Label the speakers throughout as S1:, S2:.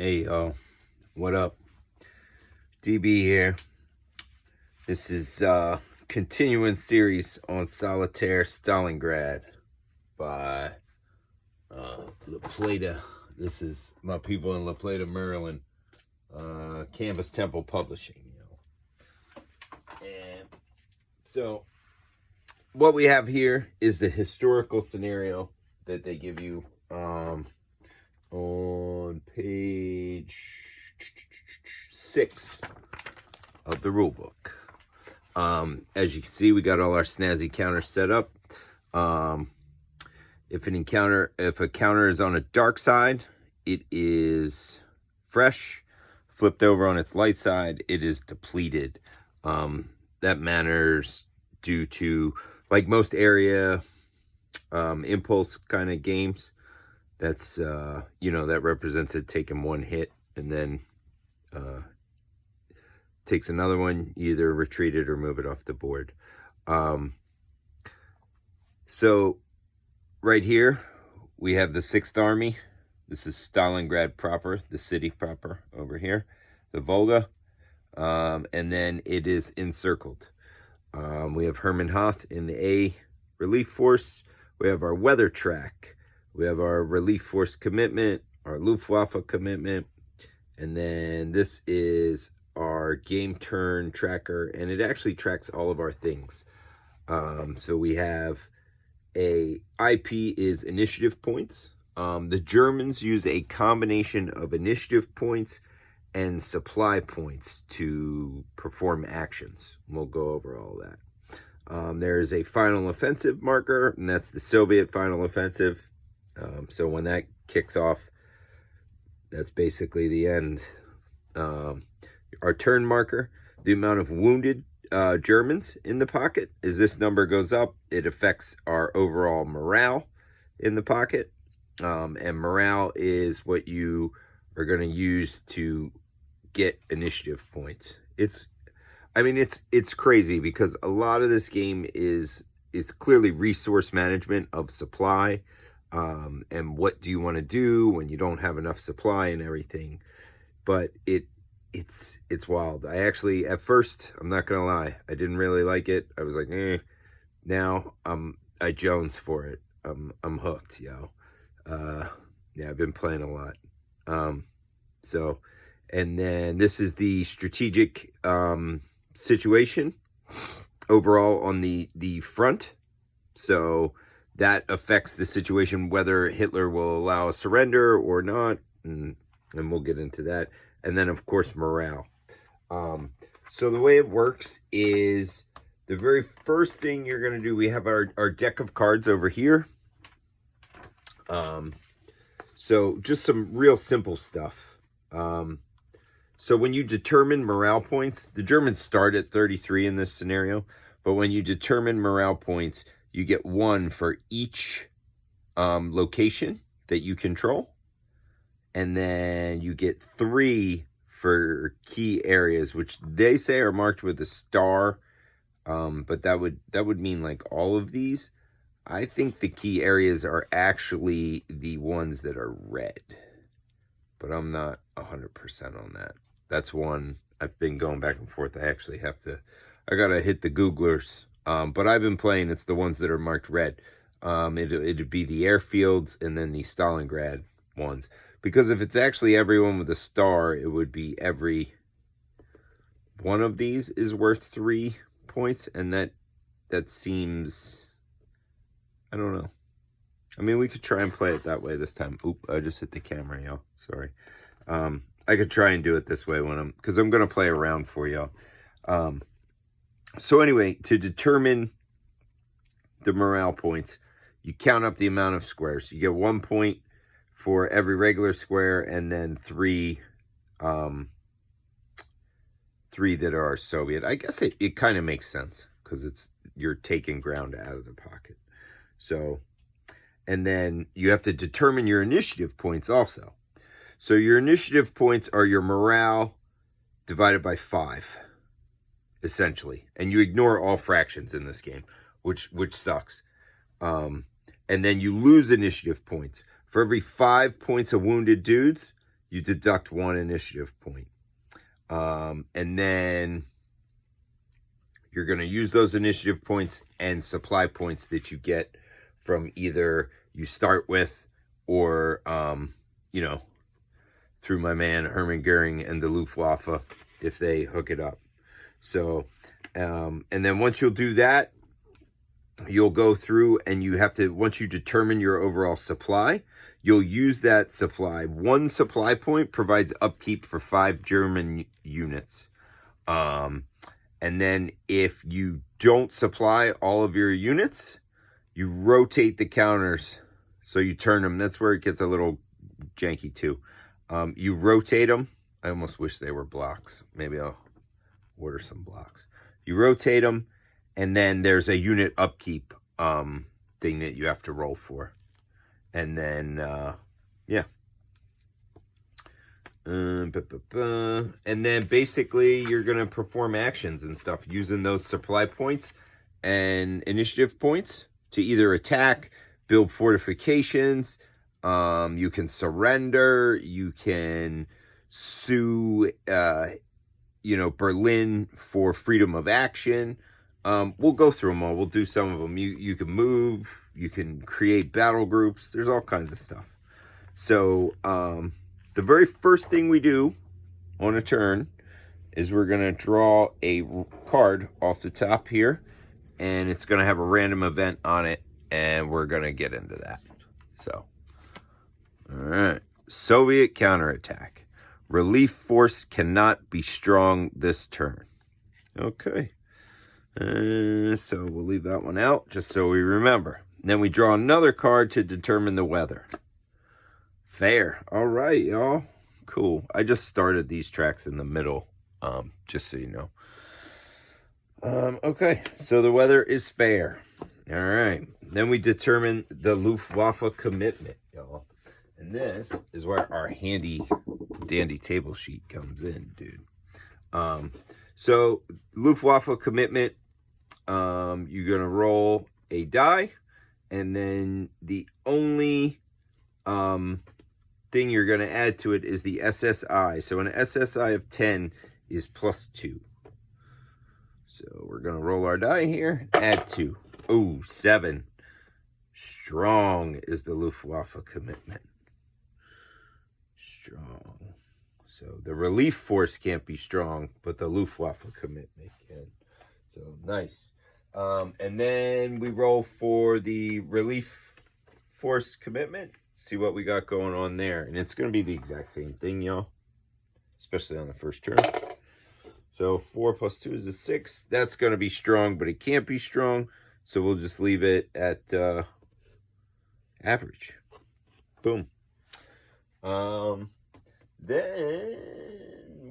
S1: Hey y'all, what up? DB here. This is continuing series on Solitaire Stalingrad by La Plata. This is my people in La Plata, Maryland. Canvas Temple Publishing, And so what we have here is the historical scenario that they give you on page 6 of the rule book. As you can see, we got all our snazzy counters set up. If a counter is on a dark side, it is fresh. Flipped over on its light side, it is depleted. That matters due to, like most area impulse kind of games, that's that represents it taking one hit and then takes another one. You either retreat it or move it off the board. So right here we have the 6th Army. This is Stalingrad proper, the city proper over here, the Volga, and then it is encircled. We have Hermann Hoth in the A relief force. We have our weather track. We have our relief force commitment, our Luftwaffe commitment, and then this is our game turn tracker, and it actually tracks all of our things. So we have a IP is initiative points. The Germans use a combination of initiative points and supply points to perform actions. We'll go over all that. There is a final offensive marker, and that's the Soviet final offensive. So when that kicks off, that's basically the end. Our turn marker, the amount of wounded Germans in the pocket. As this number goes up, it affects our overall morale in the pocket. And morale is what you are going to use to get initiative points. It's crazy because a lot of this game is clearly resource management of supply. And what do you want to do when you don't have enough supply and everything. But it's wild. I actually, at first, I'm not gonna lie, I didn't really like it. I was like, now I jones for it. I'm hooked, yo. Yeah, I've been playing a lot. So, and then this is the strategic situation overall on the front. So that affects the situation, whether Hitler will allow a surrender or not, and we'll get into that. And then, of course, morale. So the way it works is the very first thing you're going to do, we have our deck of cards over here. So just some real simple stuff. So when you determine morale points, the Germans start at 33 in this scenario, but when you determine morale points, you get 1 for each location that you control. And then you get 3 for key areas, which they say are marked with a star. But that would mean like all of these. I think the key areas are actually the ones that are red. But I'm not 100% on that. That's one I've been going back and forth. I gotta hit the Googlers. But I've been playing, it's the ones that are marked red. It'd be the airfields and then the Stalingrad ones. Because if it's actually everyone with a star, it would be every one of these is worth 3 points. And that seems, I don't know. I mean, we could try and play it that way this time. Oop, I just hit the camera, y'all. Sorry. I could try and do it this way because I'm going to play around for y'all. So anyway, to determine the morale points, you count up the amount of squares. You get 1 point for every regular square, and then 3 that are Soviet. I guess it kind of makes sense because you're taking ground out of the pocket. So, and then you have to determine your initiative points also. So your initiative points are your morale divided by 5, essentially. And you ignore all fractions in this game, which sucks. And then you lose initiative points. For every 5 points of wounded dudes, you deduct 1 initiative point. And then you're going to use those initiative points and supply points that you get from either you start with or, you know, through my man Hermann Goering and the Luftwaffe if they hook it up. So, and then once you'll do that, you'll go through and you have to, once you determine your overall supply, you'll use that supply. 1 supply point provides upkeep for 5 German units. And then if you don't supply all of your units, you rotate the counters. So you turn them. That's where it gets a little janky too. You rotate them. I almost wish they were blocks. Maybe I'll order some blocks. You rotate them, and then there's a unit upkeep thing that you have to roll for. And then, yeah. And then basically you're going to perform actions and stuff using those supply points and initiative points to either attack, build fortifications, you can surrender, you can sue, you know, Berlin for freedom of action. We'll go through them all. We'll do some of them. You can move, you can create battle groups. There's all kinds of stuff. So, the very first thing we do on a turn is we're going to draw a card off the top here, and it's going to have a random event on it, and we're going to get into that. So, all right. Soviet counterattack. Relief force cannot be strong this turn. Okay. So we'll leave that one out just so we remember. Then we draw another card to determine the weather. Fair. All right, y'all. Cool. I just started these tracks in the middle, just so you know. Okay, so the weather is fair. All right. Then we determine the Luftwaffe commitment, y'all. And this is where our handy dandy table sheet comes in, dude. So Luftwaffe commitment, you're going to roll a die, and then the only thing you're going to add to it is the SSI. So an SSI of 10 is +2. So we're going to roll our die here, add 2. Oh, 7. Strong is the Luftwaffe commitment. Strong. So the relief force can't be strong, but the Luftwaffe commitment can. So nice. And then we roll for the relief force commitment. See what we got going on there. And it's going to be the exact same thing, y'all. Especially on the first turn. So 4 + 2 is a 6. That's going to be strong, but it can't be strong. So we'll just leave it at average. Boom. Then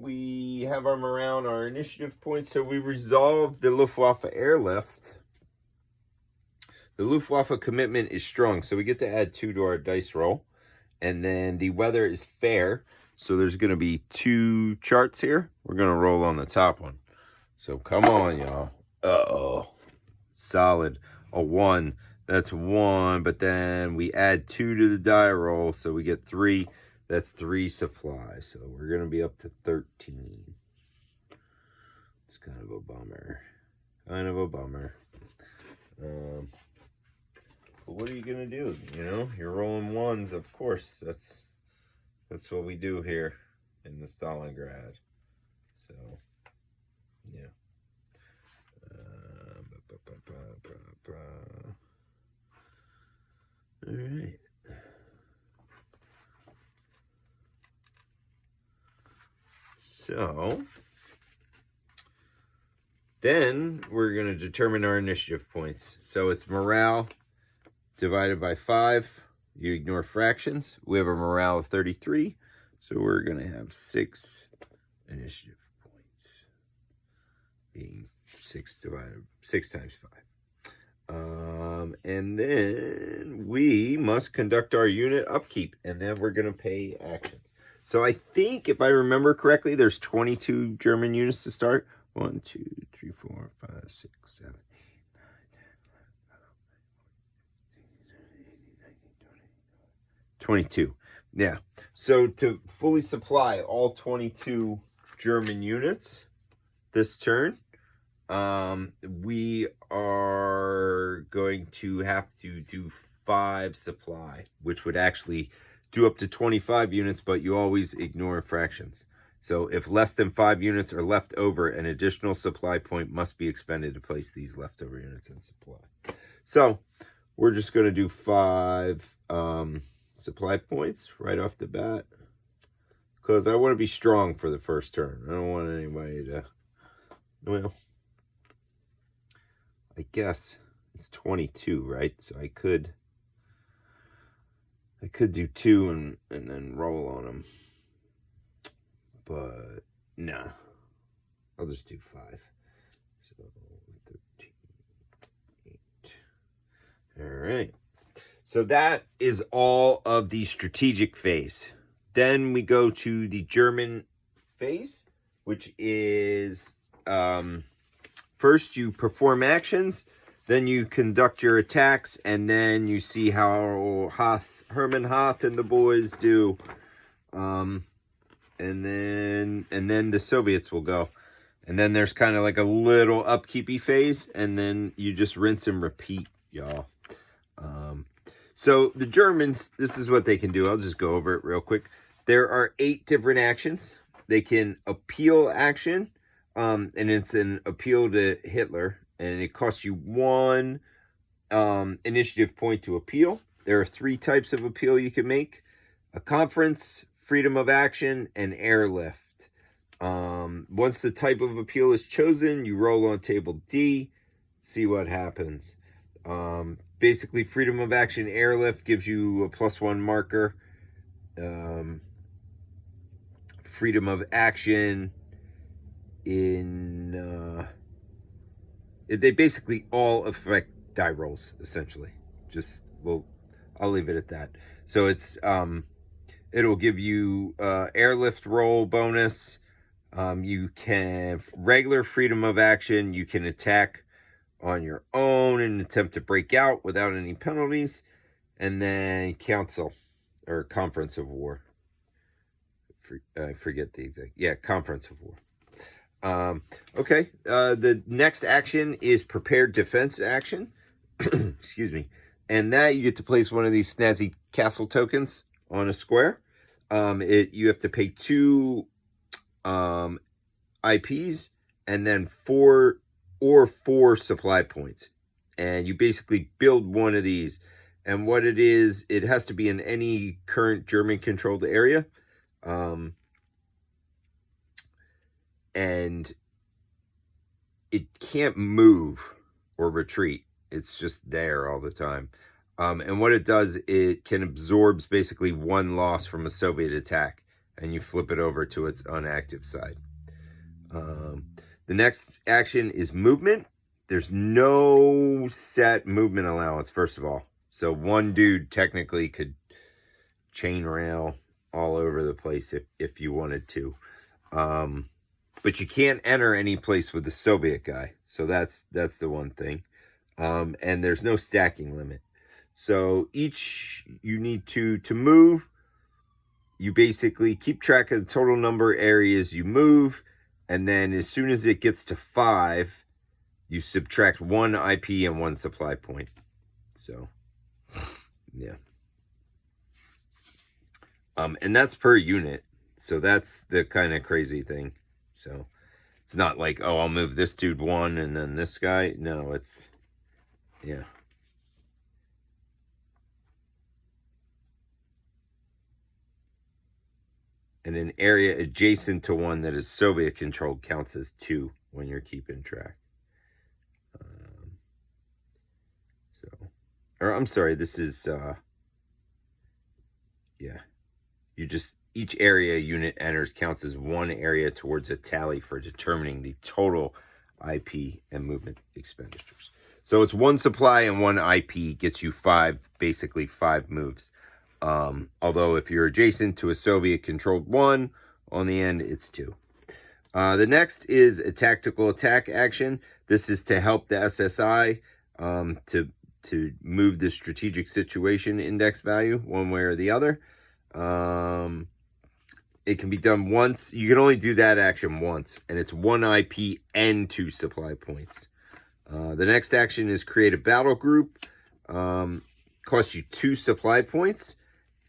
S1: we have our morale and our initiative points. So we resolve the Luftwaffe airlift. The Luftwaffe commitment is strong. So we get to add 2 to our dice roll. And then the weather is fair. So there's going to be 2 charts here. We're going to roll on the top one. So come on, y'all. Uh-oh. Solid. A 1. That's 1. But then we add 2 to the die roll. So we get 3. That's 3 supply. So we're going to be up to 13. It's kind of a bummer. Kind of a bummer. But what are you going to do? You know, you're rolling 1s, of course. That's what we do here in the Stalingrad. So, yeah. All right. So, then we're going to determine our initiative points. So it's morale divided by 5. You ignore fractions. We have a morale of 33. So we're going to have 6 initiative points. Being 6 times 5. And then we must conduct our unit upkeep. And then we're going to pay actions. So I think, if I remember correctly, there's 22 German units to start. 1, 2, 3, 4, 5, 6, 7, 8, 9, 10, 11, 12, 13, 14, 15, 16, 17, 18, 19, 20. 22. Yeah. So to fully supply all 22 German units this turn, we are going to have to do 5 supply, which would actually do up to 25 units, but you always ignore fractions. So if less than 5 units are left over, an additional supply point must be expended to place these leftover units in supply. So we're just going to do 5 supply points right off the bat, because I want to be strong for the first turn. I don't want anybody to, well, I guess it's 22, right? So I could do 2 and then roll on them. But nah, I'll just do 5. So 13, 8. All right. So that is all of the strategic phase. Then we go to the German phase, which is first you perform actions, then you conduct your attacks, and then you see how Hermann Hoth and the boys do. And then the Soviets will go. And then there's kind of like a little upkeepy phase, and then you just rinse and repeat, y'all. So the Germans, this is what they can do. I'll just go over it real quick. There are 8 different actions. They can appeal action, and it's an appeal to Hitler, and it costs you 1 initiative point to appeal. There are 3 types of appeal you can make: a conference, freedom of action, and airlift. Once the type of appeal is chosen, you roll on table D, see what happens. Basically, freedom of action airlift gives you a +1 marker. Freedom of action in they basically all affect die rolls, essentially. I'll leave it at that. So it's it'll give you airlift roll bonus. You can regular freedom of action. You can attack on your own and attempt to break out without any penalties. And then council or conference of war. I forget the exact. Yeah, conference of war. Okay. The next action is prepared defense action. Excuse me. And that you get to place one of these snazzy castle tokens on a square. You have to pay 2 IPs and then 4 supply points. And you basically build one of these. And what it is, it has to be in any current German controlled area. And it can't move or retreat. It's just there all the time. And what it does, it can absorb basically 1 loss from a Soviet attack, and you flip it over to its unactive side. The next action is movement. There's no set movement allowance, first of all. So one dude technically could chain rail all over the place if you wanted to. But you can't enter any place with the Soviet guy. So that's the one thing. And there's no stacking limit. So you need to move. You basically keep track of the total number of areas you move. And then as soon as it gets to 5, you subtract 1 IP and 1 supply point. So, yeah. And that's per unit. So that's the kind of crazy thing. So it's not like, oh, I'll move this dude 1 and then this guy. No, it's, yeah. And an area adjacent to one that is Soviet controlled counts as 2 when you're keeping track. Or I'm sorry, this is, yeah. Each area unit enters counts as 1 area towards a tally for determining the total IP and movement expenditures. So it's 1 supply and 1 IP gets you 5, basically 5 moves. Although if you're adjacent to a Soviet-controlled one, on the end, it's 2. The next is a tactical attack action. This is to help the SSI to move the strategic situation index value one way or the other. It can be done once. You can only do that action once, and it's 1 IP and 2 supply points. The next action is create a battle group. Costs you 2 supply points,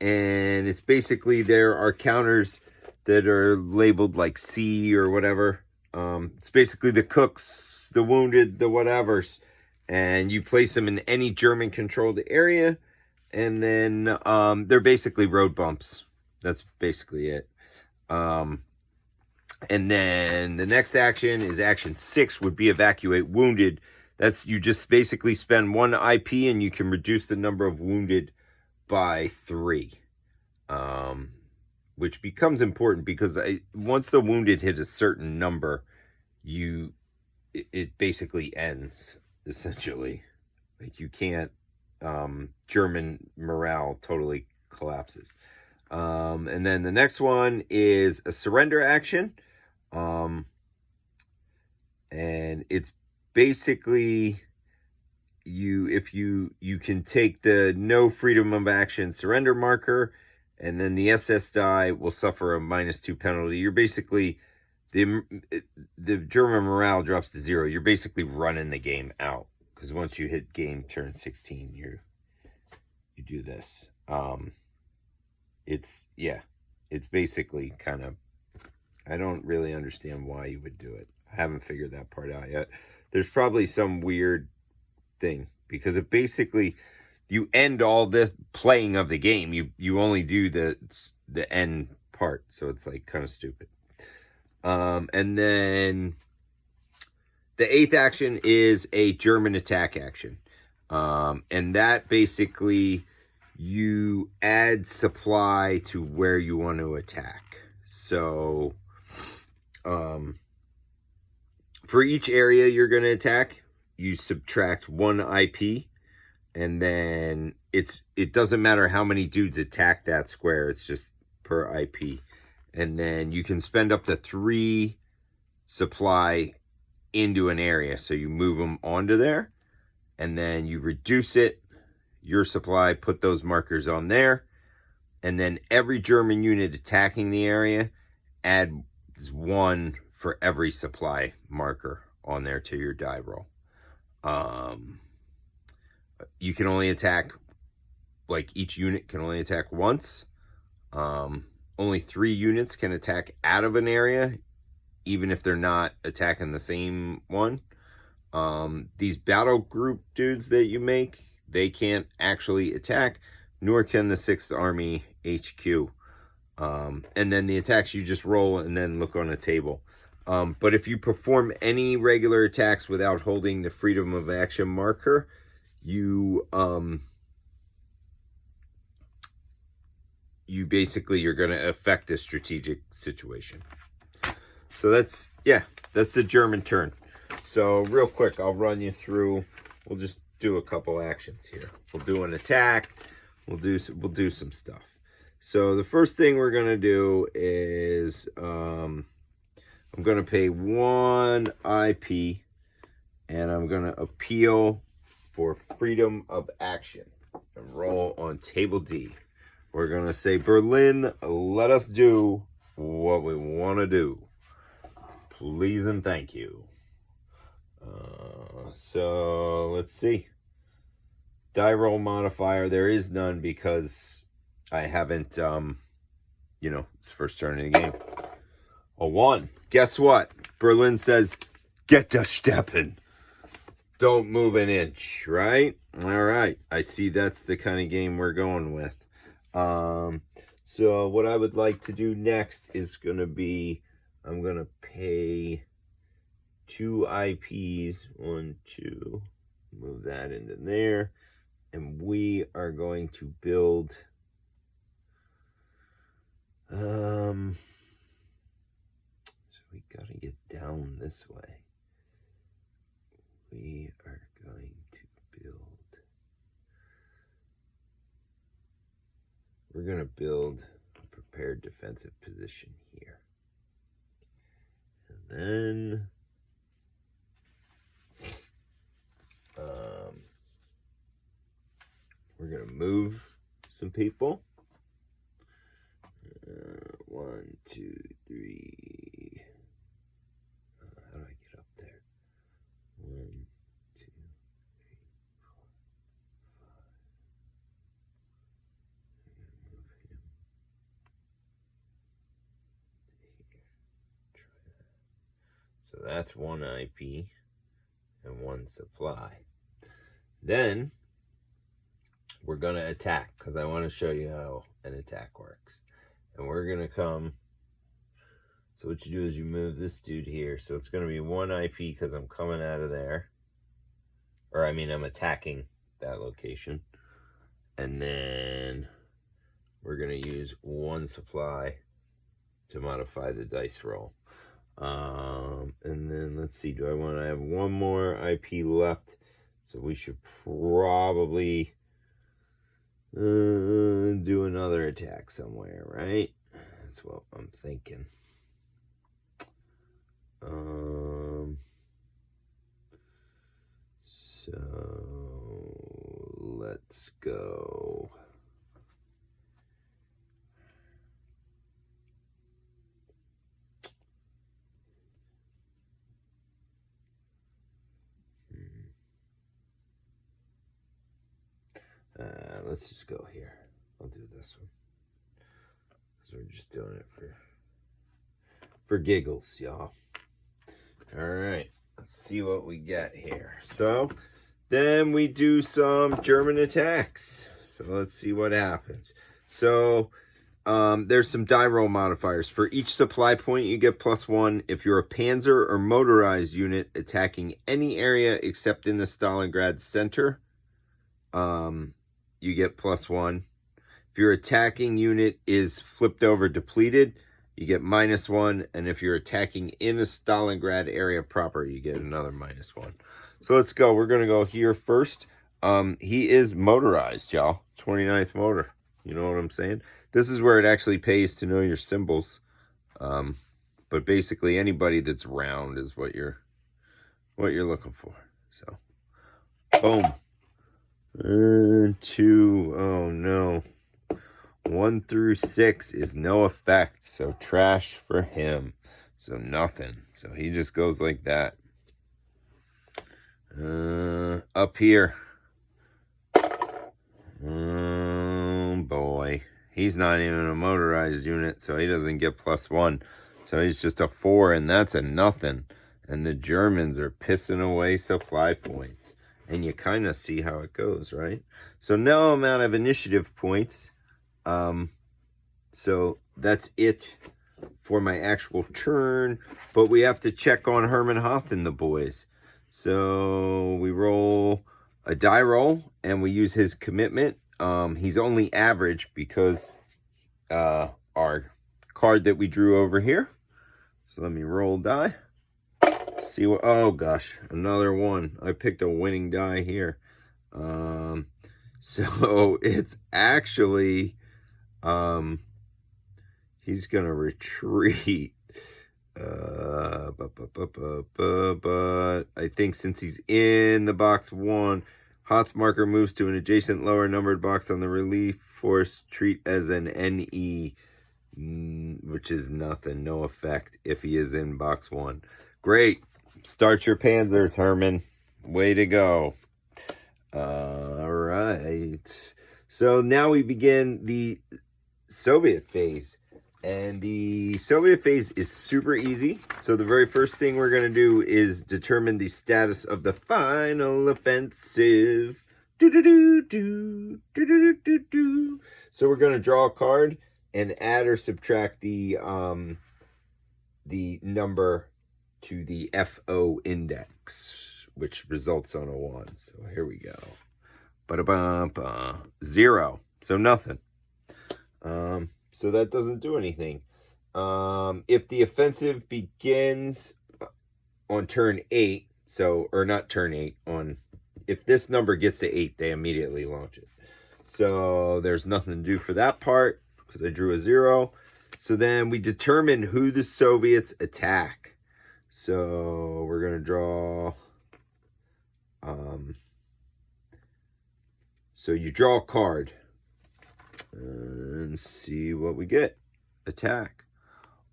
S1: and it's basically there are counters that are labeled like C or whatever. It's basically the cooks, the wounded, the whatevers, and you place them in any German controlled area, and then they're basically road bumps. That's basically it. And then the next action is action 6 would be evacuate wounded. That's you just basically spend 1 IP and you can reduce the number of wounded by 3. Which becomes important because once the wounded hit a certain number, it basically ends, essentially. Like you can't, German morale totally collapses. And then the next one is a surrender action. And it's basically if you can take the no freedom of action surrender marker, and then the SS die will suffer a -2 penalty. You're basically, the German morale drops to 0. You're basically running the game out, because once you hit game turn 16, you do this. It's basically kind of, I don't really understand why you would do it. I haven't figured that part out yet. There's probably some weird thing, because it basically, you end all this playing of the game. You only do the end part, so it's like kind of stupid. And then the 8th action is a German attack action. And that basically, you add supply to where you want to attack. So for each area you're going to attack, you subtract 1 IP, and then it doesn't matter how many dudes attack that square, it's just per IP. And then you can spend up to 3 supply into an area, so you move them onto there, and then you reduce it, your supply, put those markers on there, and then every German unit attacking the area adds 1 for every supply marker on there to your die roll. You can only attack, like each unit can only attack once. Only 3 units can attack out of an area, even if they're not attacking the same one. These battle group dudes that you make, they can't actually attack, nor can the 6th Army HQ. And then the attacks you just roll and then look on a table. But if you perform any regular attacks without holding the freedom of action marker, you basically, you're going to affect the strategic situation. So that's the German turn. So real quick, I'll run you through. We'll just do a couple actions here. We'll do an attack. We'll do some stuff. So the first thing we're going to do is I'm going to pay 1 IP, and I'm going to appeal for freedom of action and roll on table D. We're going to say, Berlin, let us do what we want to do. Please and thank you. So let's see. Dyro modifier, there is none because I haven't, it's the first turn in the game. A 1. Guess what? Berlin says, get to steppen. Don't move an inch, right? All right. I see that's the kind of game we're going with. So what I would like to do next is going to be, I'm going to pay 2 IPs. 1, 2. Move that into there. And we are going to build... So we got to get down this way. We are going to build... We're going to build a prepared defensive position here. And then... we're going to move some people. 1, 2, 3. How do I get up there? 1, 2, 3, 4, 5. Move him here. Try that. So that's 1 IP and 1 supply. Then we're going to attack, because I want to show you how an attack works. And we're going to come, so what you do is you move this dude here. So it's going to be 1 IP because I'm coming out of there. Or I mean, I'm attacking that location. And then we're going to use 1 supply to modify the dice roll. And then let's see, do I want to have 1 more IP left? So we should probably do another attack somewhere, right? That's what I'm thinking. So let's go. Let's just go here. I'll do this one. So we're just doing it for giggles, y'all. All right, let's see what we get here. So then we do some German attacks. So let's see what happens. So there's some Dyro modifiers. For each supply point, you get +1. If you're a panzer or motorized unit attacking any area except in the Stalingrad center, you get +1. If your attacking unit is flipped over depleted, you get -1. And if you're attacking in a Stalingrad area proper, you get another -1. So let's go. We're going to go here first. He is motorized, y'all. 29th motor. You know what I'm saying? This is where it actually pays to know your symbols. But basically anybody that's round is what you're looking for. So, boom. 2, oh no. 1 through 6 is no effect, so trash for him. So nothing. So he just goes like that. Up here. Oh boy. He's not even a motorized unit, so he doesn't get +1. So he's just a 4, and that's a nothing. And the Germans are pissing away supply points. And you kind of see how it goes, right? So now I'm out of initiative points. So that's it for my actual turn. But we have to check on Hermann Hoth and the boys. So we roll a die roll, and we use his commitment. He's only average because our card that we drew over here. So let me roll die. See what, oh gosh, another one. I picked a winning die here. So it's actually, he's gonna retreat. But I think since he's in the box 1, Hoth marker moves to an adjacent lower numbered box on the relief force. Treat as an NE, which is nothing, no effect if he is in box 1. Great. Start your panzers, Herman. Way to go. All right. So now we begin the Soviet phase. And the Soviet phase is super easy. So the very first thing we're going to do is determine the status of the final offensive. So we're going to draw a card and add or subtract the number to the FO index, which results on a 1. So here we go. Ba-da-ba-ba. 0. So nothing. So that doesn't do anything. If the offensive begins on turn 8, or not turn 8, if this number gets to 8, they immediately launch it. So there's nothing to do for that part because I drew a 0. So then we determine who the Soviets attack. So we're going to draw, so you draw a card and see what we get. Attack.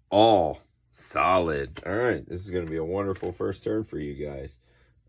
S1: all. Solid. All right, this is going to be a wonderful first turn for you guys.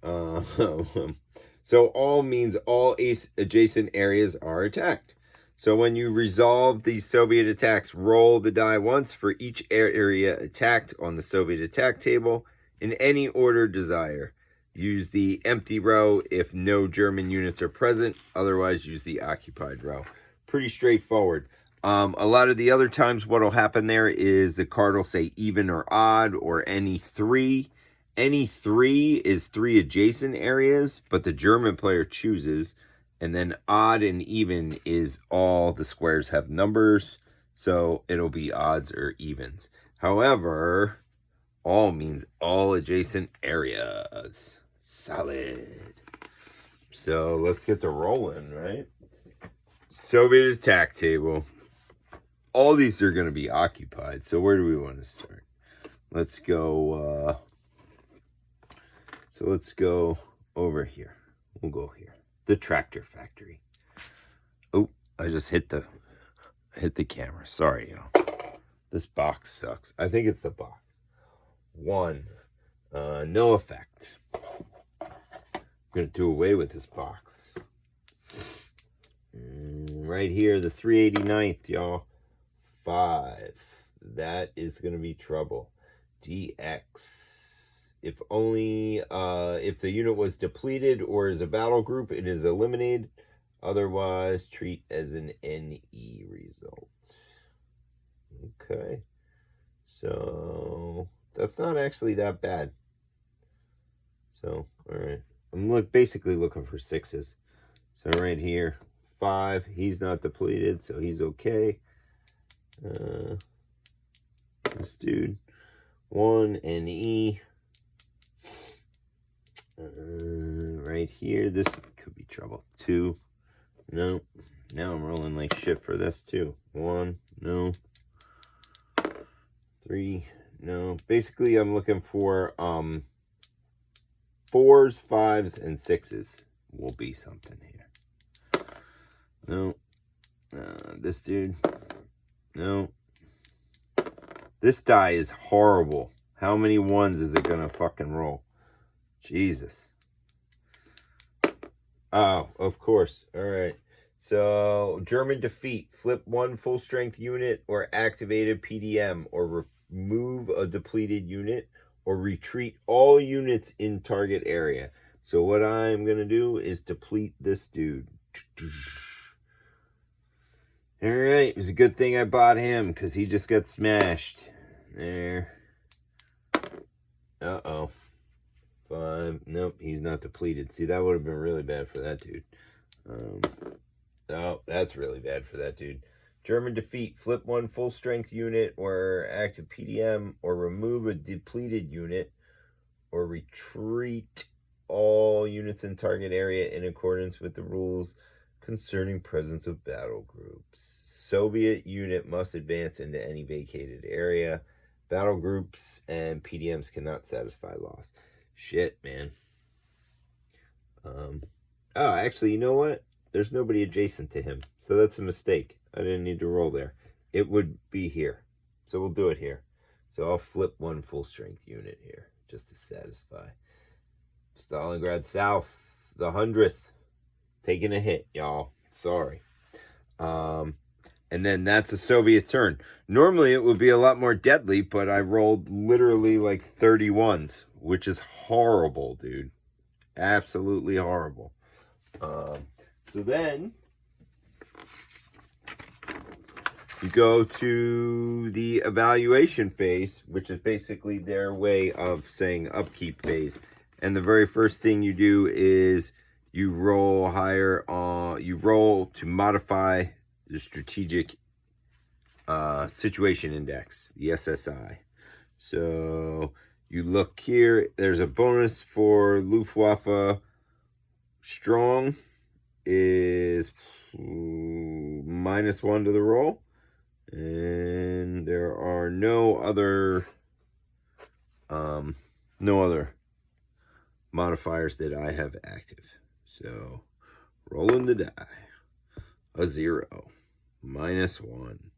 S1: So all means all adjacent areas are attacked. So when you resolve the Soviet attacks, roll the die once for each area attacked on the Soviet attack table in any order desired. Use the empty row if no German units are present. Otherwise, use the occupied row. Pretty straightforward. A lot of the other times what will happen there is the card will say even or odd or any three. Any three is three adjacent areas, but the German player chooses. And then odd and even is all the squares have numbers. So it'll be odds or evens. However, all means all adjacent areas. Solid. So let's get the rolling, right? Soviet attack table. All these are going to be occupied. So where do we want to start? Let's go. So let's go over here. We'll go here. The tractor factory. Oh, I just hit the camera. Sorry, y'all. This box sucks. I think it's the box. 1. No effect. I'm going to do away with this box. Right here, the 389th, y'all. 5. That is going to be trouble. DX. If only if the unit was depleted or is a battle group, it is eliminated. Otherwise, treat as an NE result. Okay. So that's not actually that bad. So, all right. I'm basically looking for 6s. So right here, 5. He's not depleted, so he's okay. This dude, 1 NE. Right here, this could be trouble. 2, no. Now I'm rolling like shit for this too. 1, no. 3, no. Basically, I'm looking for 4s, 5s, and 6s will be something here. No. This dude, no. This die is horrible. How many 1s is it gonna fucking roll? Jesus. Oh, of course. All right. So, German defeat. Flip 1 full-strength unit or activated PDM or remove a depleted unit or retreat all units in target area. So, what I'm going to do is deplete this dude. All right. It was a good thing I bought him because he just got smashed. There. Uh-oh. 5. Nope, he's not depleted. See, that would have been really bad for that dude. Oh, that's really bad for that dude. German defeat. Flip 1 full-strength unit or active PDM or remove a depleted unit or retreat all units in target area in accordance with the rules concerning presence of battle groups. Soviet unit must advance into any vacated area. Battle groups and PDMs cannot satisfy loss. Shit, man. Oh, actually, you know what? There's nobody adjacent to him. So that's a mistake. I didn't need to roll there. It would be here. So we'll do it here. So I'll flip 1 full-strength unit here just to satisfy. Stalingrad South, the 100th. Taking a hit, y'all. Sorry. And then that's a Soviet turn. Normally it would be a lot more deadly, but I rolled literally like 31s, which is horrible, dude. Absolutely horrible. So then you go to the evaluation phase, which is basically their way of saying upkeep phase. And the very first thing you do is you roll higher on, you roll to modify the strategic situation index, the SSI. So you look here, there's a bonus for Luftwaffe. Strong is -1 to the roll. And there are no other modifiers that I have active. So rolling the die. A 0. -1.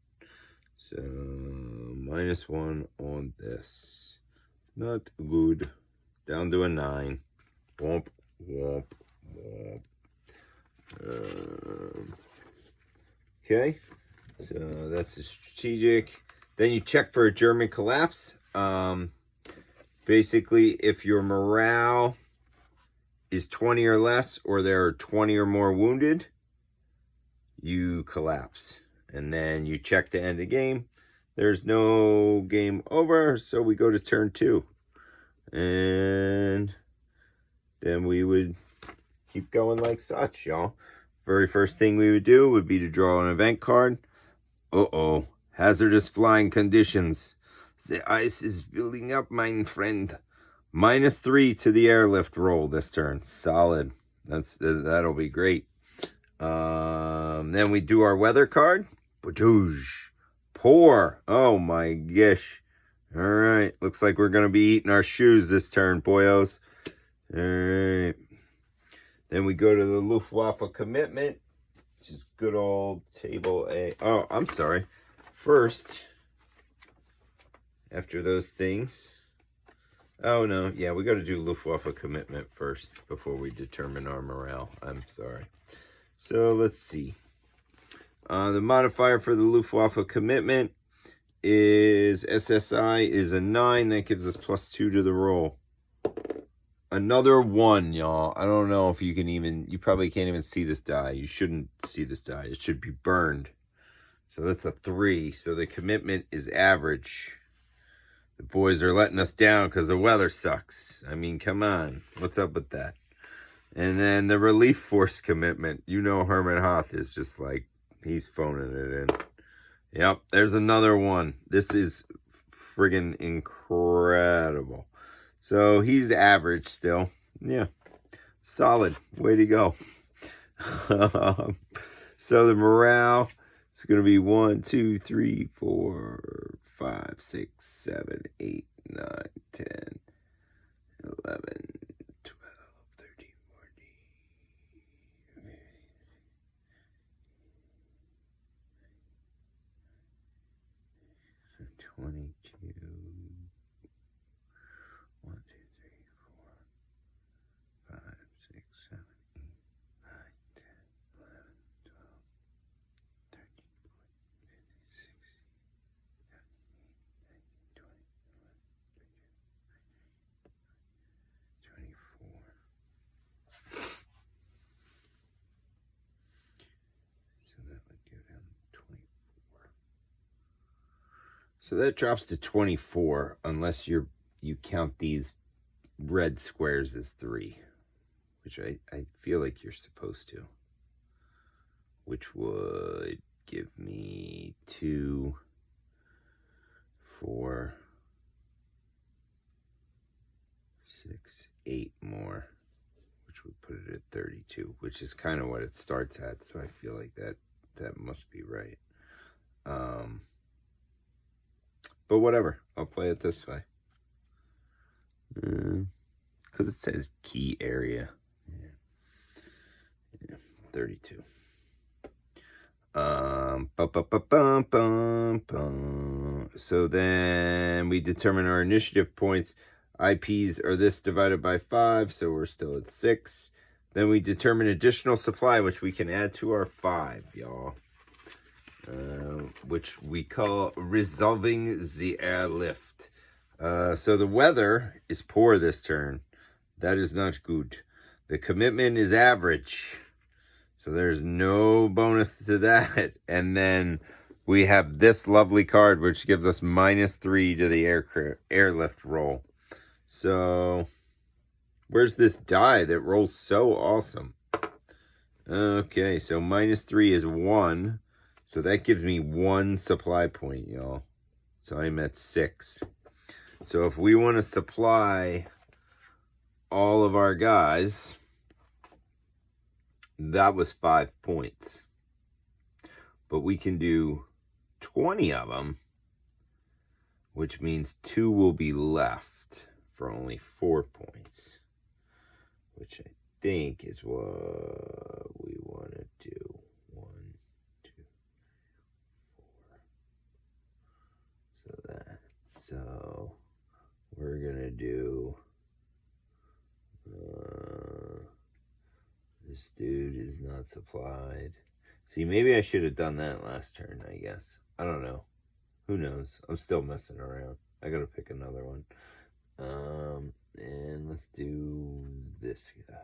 S1: So -1 on this. Not good. Down to a 9. Womp, womp, womp. Okay, so that's the strategic. Then you check for a German collapse. Basically, if your morale is 20 or less, or there are 20 or more wounded, you collapse. And then you check to end the game. There's no game over, so we go to turn 2. And then we would keep going like such, y'all. Very first thing we would do would be to draw an event card. Uh-oh. Hazardous flying conditions. The ice is building up, mein friend. -3 to the airlift roll this turn. Solid. That'll be great. Then we do our weather card. Badoosh. Pour. Oh my gosh. All right. Looks like we're going to be eating our shoes this turn, boyos. All right. Then we go to the Luftwaffe commitment, which is good old table A. Oh, I'm sorry. First, after those things. Oh, no. Yeah, we got to do Luftwaffe commitment first before we determine our morale. I'm sorry. So, let's see. The modifier for the Luftwaffe commitment is SSI is a 9. That gives us +2 to the roll. Another 1, y'all. I don't know if you can even... You probably can't even see this die. You shouldn't see this die. It should be burned. So that's a 3. So the commitment is average. The boys are letting us down because the weather sucks. I mean, come on. What's up with that? And then the relief force commitment. You know Herman Hoth is just like... He's phoning it in. Yep, there's another 1. This is friggin' incredible. So he's average still. Yeah. Solid. Way to go. So the morale is going to be 1, 2, 3, 4, 5, 6, 7, 8, 9, 10, 11, 12, 13, 14, 22. 1, 2, 3, 4, 5, 6, 7, 8, 9, 10, 11, 12, 13, 14, 15, 16, 17, 18, 19, 20, 21, 22. So that would go down to 24. So that drops to 24 unless you count these red squares as 3, which I feel like you're supposed to, which would give me 2, 4, 6, 8 more, which would put it at 32, which is kind of what it starts at. So I feel like that must be right. But whatever, I'll play it this way. Because it says key area. Yeah, 32. So then we determine our initiative points. IPs are this divided by 5, so we're still at 6. Then we determine additional supply, which we can add to our 5, y'all. Which we call resolving the airlift. So the weather is poor this turn. That is not good. The commitment is average. So there's no bonus to that. And then we have this lovely card, which gives us -3 to the airlift roll. So where's this die that rolls so awesome? Okay, so -3 is 1. So that gives me 1 supply point, y'all. So I'm at 6. So if we want to supply all of our guys, that was 5 points. But we can do 20 of them, which means 2 will be left for only 4 points, which I think is what we want to do. 1, 2, 4. So that going to do... this dude is not supplied. See, maybe I should have done that last turn, I guess. I don't know. Who knows? I'm still messing around. I got to pick another one. And let's do this guy.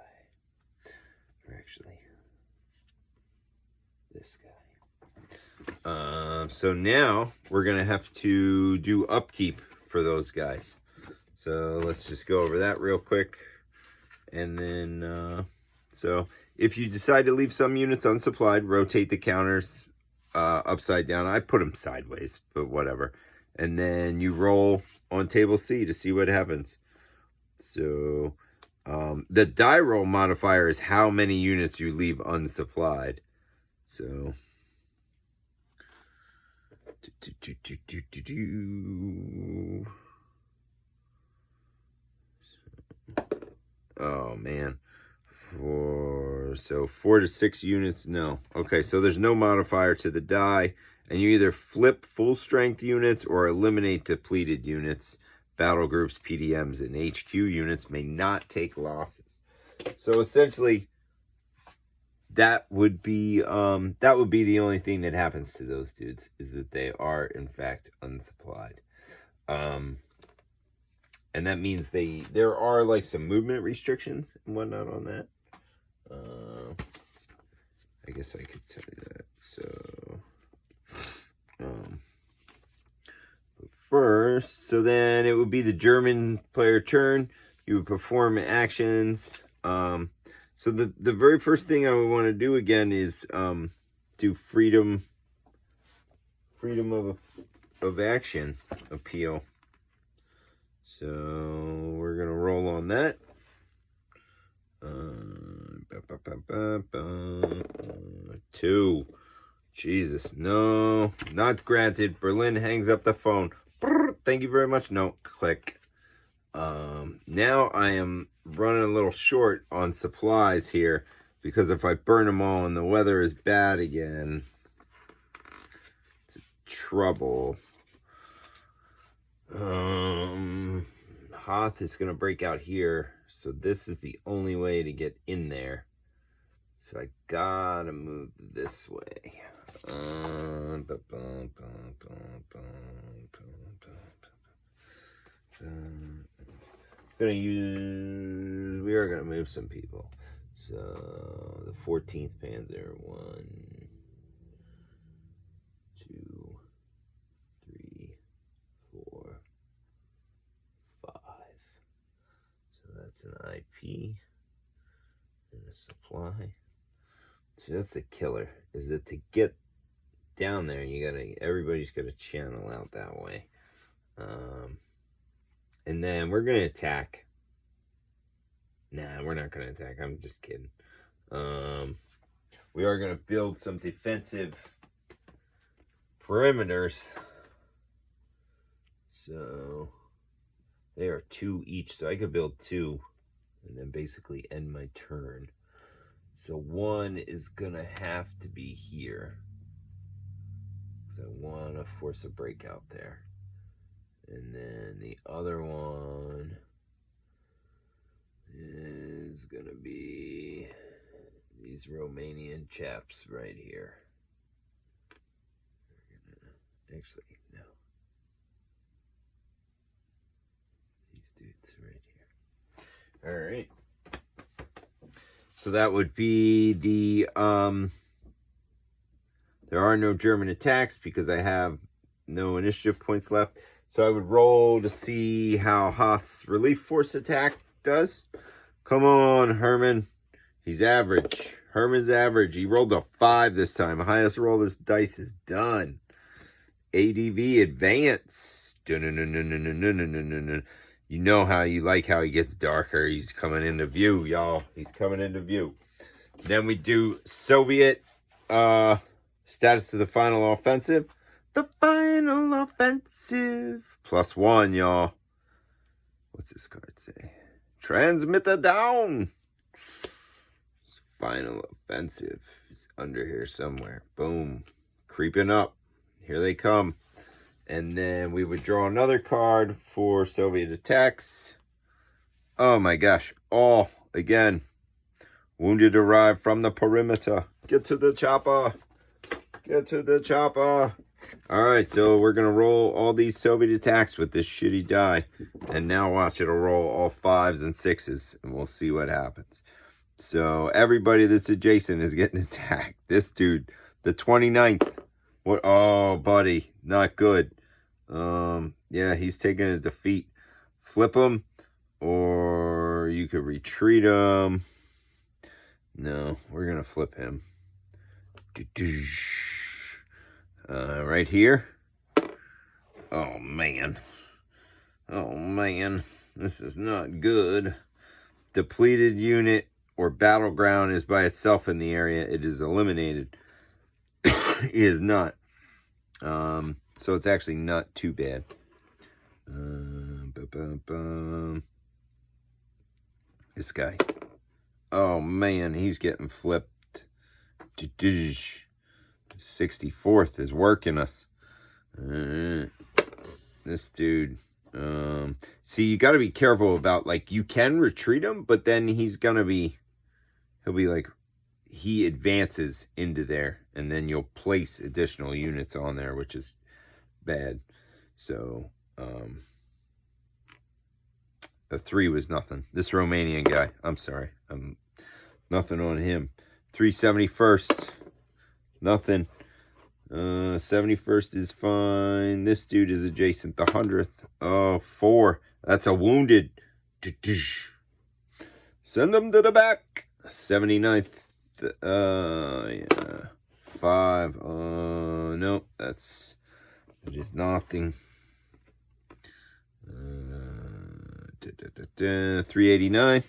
S1: Or actually, this guy. So now we're going to have to do upkeep for those guys. So let's just go over that real quick. And then, so if you decide to leave some units unsupplied, rotate the counters upside down. I put them sideways, but whatever. And then you roll on table C to see what happens. So the Dyro modifier is how many units you leave unsupplied. So oh man, 4 to 6 units. No, okay, so there's no modifier to the die, and you either flip full strength units or eliminate depleted units. Battle groups, PDMs, and HQ units may not take losses. So essentially, that would be the only thing that happens to those dudes, is that they are in fact unsupplied. And that means there are like some movement restrictions and whatnot on that. I guess I could tell you that. So first, so then it would be the German player turn. You would perform actions. So the very first thing I would want to do again is do freedom of action appeal. So we're gonna roll on that. 2. Jesus, no, not granted. Berlin hangs up the phone. Thank you very much. No, click. Now I am running a little short on supplies here, because if I burn them all and the weather is bad again, it's trouble. Hoth is going to break out here, so this is the only way to get in there. So I gotta move this way. We are gonna move some people. So the 14th Panzer, 1, 2, 3, 4, 5. So that's an IP and a supply. So that's the killer, is that to get down there, everybody's gotta channel out that way. And then we're gonna attack. Nah, we're not gonna attack. I'm just kidding. We are gonna build some defensive perimeters. So they are 2 each, so I could build 2 and then basically end my turn. So 1 is gonna have to be here, because I want to force a breakout there. And then the other one is gonna be these Romanian chaps right here. Actually, no. These dudes right here. All right. So that would be the, there are no German attacks because I have no initiative points left. So I would roll to see how Hoth's relief force attack does. Come on, Herman. He's average. Herman's average. He rolled a 5 this time. Highest roll this dice is done. ADV advance. You know how you like how he gets darker. He's coming into view, y'all. He's coming into view. Then we do Soviet status to the final offensive. The final offensive. +1, y'all. What's this card say? Transmitter down. Final offensive is under here somewhere. Boom. Creeping up. Here they come. And then we would draw another card for Soviet attacks. Oh my gosh. Oh, again. Wounded arrive from the perimeter. Get to the chopper. Get to the chopper. Alright, so we're going to roll all these Soviet attacks with this shitty die. And now watch, it'll roll all 5s and 6s. And we'll see what happens. So everybody that's adjacent is getting attacked. This dude, the 29th. What? Oh, buddy. Not good. Yeah, he's taking a defeat. Flip him. Or you could retreat him. No, we're going to flip him. Right here. Oh, man. Oh, man. This is not good. Depleted unit or battleground is by itself in the area. It is eliminated. It is not. So it's actually not too bad. This guy. Oh, man. He's getting flipped. 64th is working us. This dude. See, you got to be careful about, like, you can retreat him, but then he'll be like, he advances into there, and then you'll place additional units on there, which is bad. So, a 3 was nothing. This Romanian guy, I'm sorry. Nothing on him. 371st. Nothing. 71st is fine. This dude is adjacent. The 100th. Oh, 4. That's a wounded. Send him to the back. 79th. Yeah. 5. No, that is nothing. 389.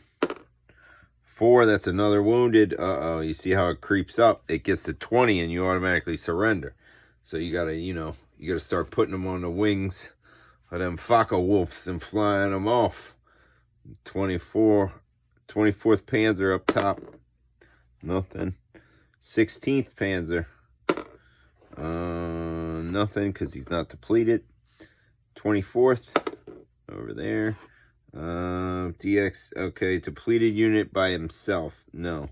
S1: 4, that's another wounded. Uh-oh, you see how it creeps up? It gets to 20 and you automatically surrender. So you gotta, you gotta start putting them on the wings of them Focke-Wulfs and flying them off. 24, 24th Panzer up top. Nothing. 16th Panzer. Nothing, because he's not depleted. 24th over there. DX, okay, depleted unit by himself. No.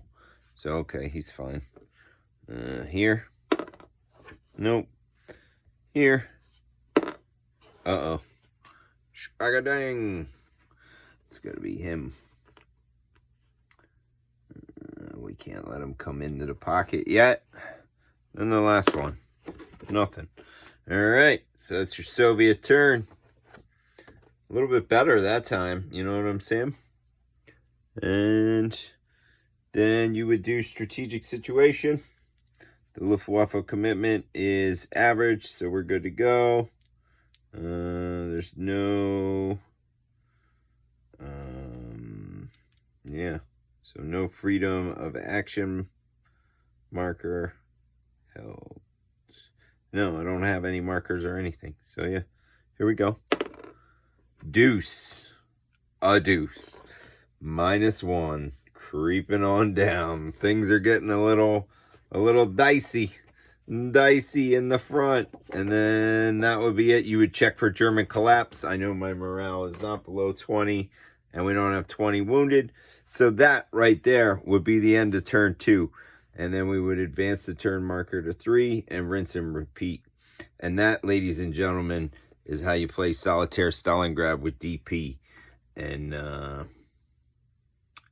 S1: So, okay, he's fine. Here. Nope. Here. Uh-oh. Spagadang. It's gotta be him. We can't let him come into the pocket yet. And the last one. Nothing. Alright, so that's your Soviet turn. A little bit better that time, you know what I'm saying? And then you would do strategic situation. The Luftwaffe commitment is average, so we're good to go. There's no... yeah, so no freedom of action marker held. No, I don't have any markers or anything. So yeah, here we go. Deuce. A deuce. -1. Creeping on down. Things are getting a little dicey. Dicey in the front. And then that would be it. You would check for German collapse. I know my morale is not below 20. And we don't have 20 wounded. So that right there would be the end of turn 2. And then we would advance the turn marker to 3 and rinse and repeat. And that, ladies and gentlemen, is how you play Solitaire Stalingrad with DP. And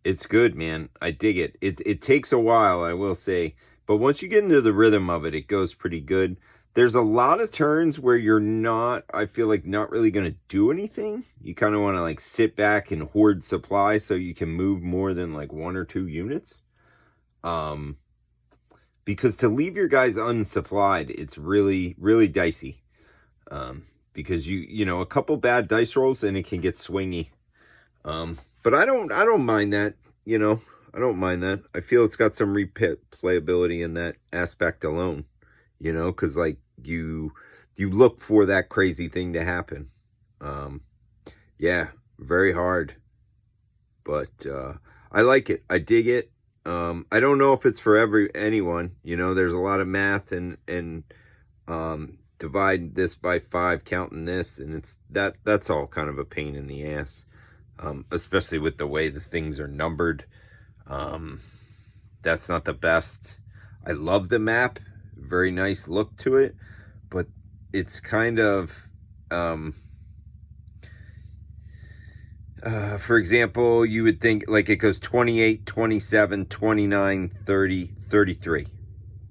S1: it's good, man. I dig it. It takes a while, I will say. But once you get into the rhythm of it, it goes pretty good. There's a lot of turns where you're not, I feel like, not really going to do anything. You kind of want to, like, sit back and hoard supplies so you can move more than, like, 1 or 2 units. Because to leave your guys unsupplied, it's really, really dicey. Because you know, a couple bad dice rolls and it can get swingy. But I don't mind that, you know. I don't mind that. I feel it's got some replayability in that aspect alone, you know, because like you look for that crazy thing to happen. Yeah, very hard, but I like it. I dig it. I don't know if it's for anyone. You know, there's a lot of math and divide this by 5, counting this, and that's all kind of a pain in the ass, especially with the way the things are numbered. That's not the best. I love the map, very nice look to it, but it's kind of for example, you would think like it goes 28, 27, 29, 30, 33.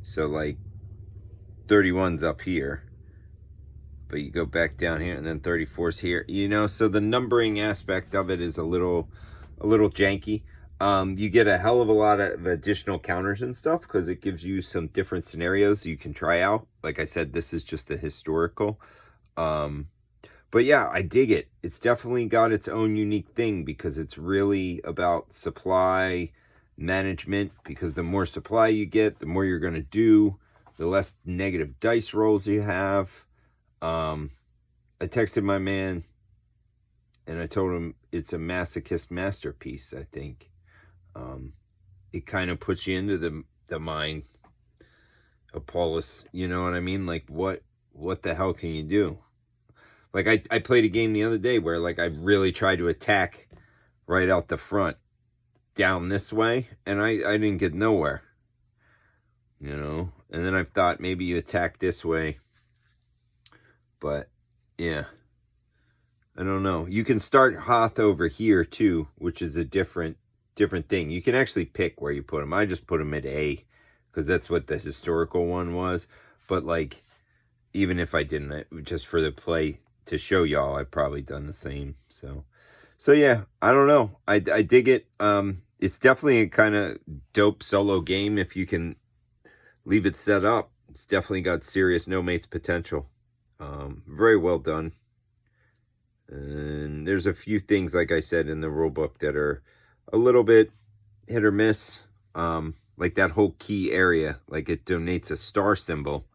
S1: So like 31's up here, but you go back down here, and then 34's here, you know, so the numbering aspect of it is a little janky. You get a hell of a lot of additional counters and stuff because it gives you some different scenarios you can try out. Like I said, this is just a historical. But yeah, I dig it. It's definitely got its own unique thing because it's really about supply management, because the more supply you get, the more you're going to do, the less negative dice rolls you have. I texted my man and I told him it's a masochist masterpiece, I think. It kind of puts you into the mind of Paulus, you know what I mean? Like, what the hell can you do? Like, I played a game the other day where, like, I really tried to attack right out the front down this way, and I didn't get nowhere, you know? And then I've thought maybe you attack this way, but, yeah. I don't know. You can start Hoth over here, too, which is a different thing. You can actually pick where you put them. I just put them at A, because that's what the historical one was. But, like, even if I didn't, just for the play to show y'all, I've probably done the same. So yeah, I don't know. I dig it. It's definitely a kind of dope solo game if you can leave it set up. It's definitely got serious no mates potential. Very well done. And there's a few things, like I said, in the rulebook that are a little bit hit or miss. Like that whole key area, like it donates a star symbol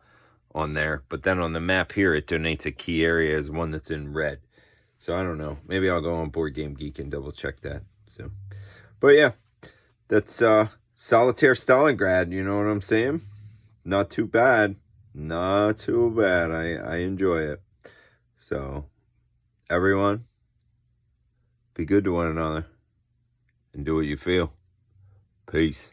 S1: on there, but then on the map here it donates a key area as one that's in red. So I don't know, maybe I'll go on Board Game Geek and double check that. So, but yeah, that's Solitaire Stalingrad, you know what I'm saying? Not too bad, not too bad. I enjoy it. So everyone, be good to one another and do what you feel. Peace.